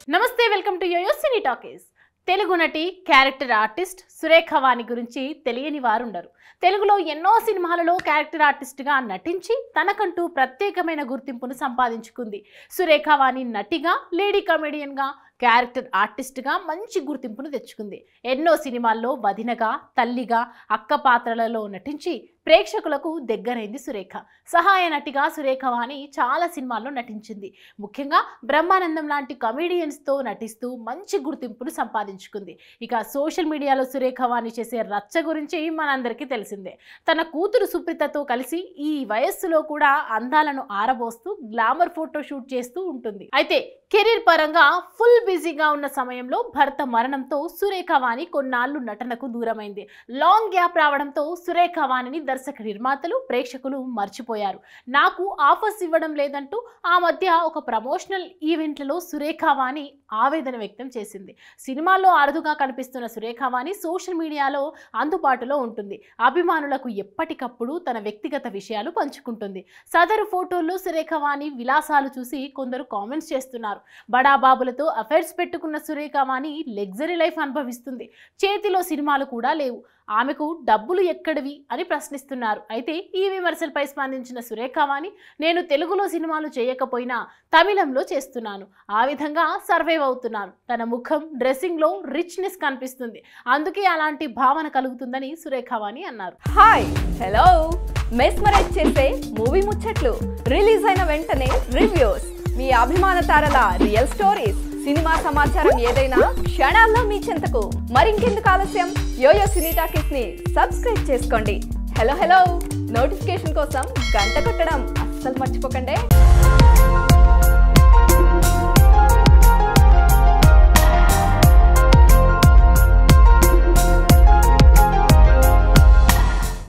నమస్తే, welcome to YoYo Cine Talkies. Telugu నటి, character artist Surekha వాణి గురించి తెలియని వారు ఉండరు. తెలుగులో ఎన్నో సినిమాలలో క్యారెక్టర్ ఆర్టిస్ట్గా నటించి తనకంటూ ప్రత్యేకమైన గుర్తింపును సంపాదించుకుంది. సురేఖ వాణి నటిగా, లేడీ కమెడియన్గా, క్యారెక్టర్ ఆర్టిస్ట్గా మంచి గుర్తింపును తెచ్చుకుంది. ఎన్నో సినిమాల్లో వదినగా, తల్లిగా, అక్క పాత్రలలో నటించి ప్రేక్షకులకు దగ్గరైంది సురేఖ. సహాయ నటిగా సురేఖ వాణి చాలా సినిమాల్లో నటించింది. ముఖ్యంగా బ్రహ్మానందం లాంటి కమెడియన్స్తో నటిస్తూ మంచి గుర్తింపును సంపాదించుకుంది. ఇక సోషల్ మీడియాలో సురేఖ వాణి చేసే రచ్చ గురించి మనందరికీ తెలిసిందే. తన కూతురు సుప్రీతతో కలిసి ఈ వయస్సులో కూడా అందాలను ఆరబోస్తూ గ్లామర్ ఫోటో షూట్ చేస్తూ ఉంటుంది. అయితే కెరీర్ పరంగా ఫుల్ బిజీగా ఉన్న సమయంలో భర్త మరణంతో సురేఖ వాణి కొన్నాళ్లు నటనకు దూరమైంది. లాంగ్ గ్యాప్ రావడంతో సురేఖ వాణిని దర్శక నిర్మాతలు, ప్రేక్షకులు మర్చిపోయారు. నాకు ఆఫర్స్ ఇవ్వడం లేదంటూ ఆ మధ్య ఒక ప్రమోషనల్ ఈవెంట్లలో సురేఖ వాణి ఆవేదన వ్యక్తం చేసింది. సినిమాల్లో అరుదుగా కనిపిస్తున్న సురేఖ వాణి సోషల్ మీడియాలో అందుబాటులో ఉంటుంది. అభిమానులకు ఎప్పటికప్పుడు తన వ్యక్తిగత విషయాలు పంచుకుంటుంది. సదరు ఫోటోల్లో సురేఖ వాణి విలాసాలు చూసి కొందరు కామెంట్స్ చేస్తున్నారు. బడాబాబులతో అఫైర్స్ పెట్టుకున్న సురేఖ వాణి లగ్జరీ లైఫ్ అనుభవిస్తుంది. చేతిలో సినిమాలు కూడా లేవు. ఆమెకు డబ్బులు ఎక్కడివి అని ప్రశ్నిస్తున్నారు. అయితే ఈ విమర్శలపై స్పందించిన సురేఖ వాణి, నేను తెలుగులో సినిమాలు చేయకపోయినా తమిళంలో చేస్తున్నాను, ఆ విధంగా సర్వైవ్ అవుతున్నాను. తన ముఖం, డ్రెస్సింగ్లో రిచ్నెస్ కనిపిస్తుంది, అందుకే అలాంటి భావన కలుగుతుందని సురేఖ వాణి అన్నారు. Hi, hello. మెస్మరైజ్ చేసే మూవీ ముచ్చట్లు, రిలీజ్ అయిన వెంటనే రివ్యూస్, మీ అభిమాన తారల రియల్ స్టోరీస్, సినిమా సమాచారం ఏదైనా క్షణాల్లో మీ చెంతకు. మరింకెందుకు ఆలస్యం, యోయో సినీ టాకీస్ ని సబ్స్క్రైబ్ చేసుకోండి. హలో హలో నోటిఫికేషన్ కోసం గంట కొట్టడం అస్సలు మర్చిపోకండి.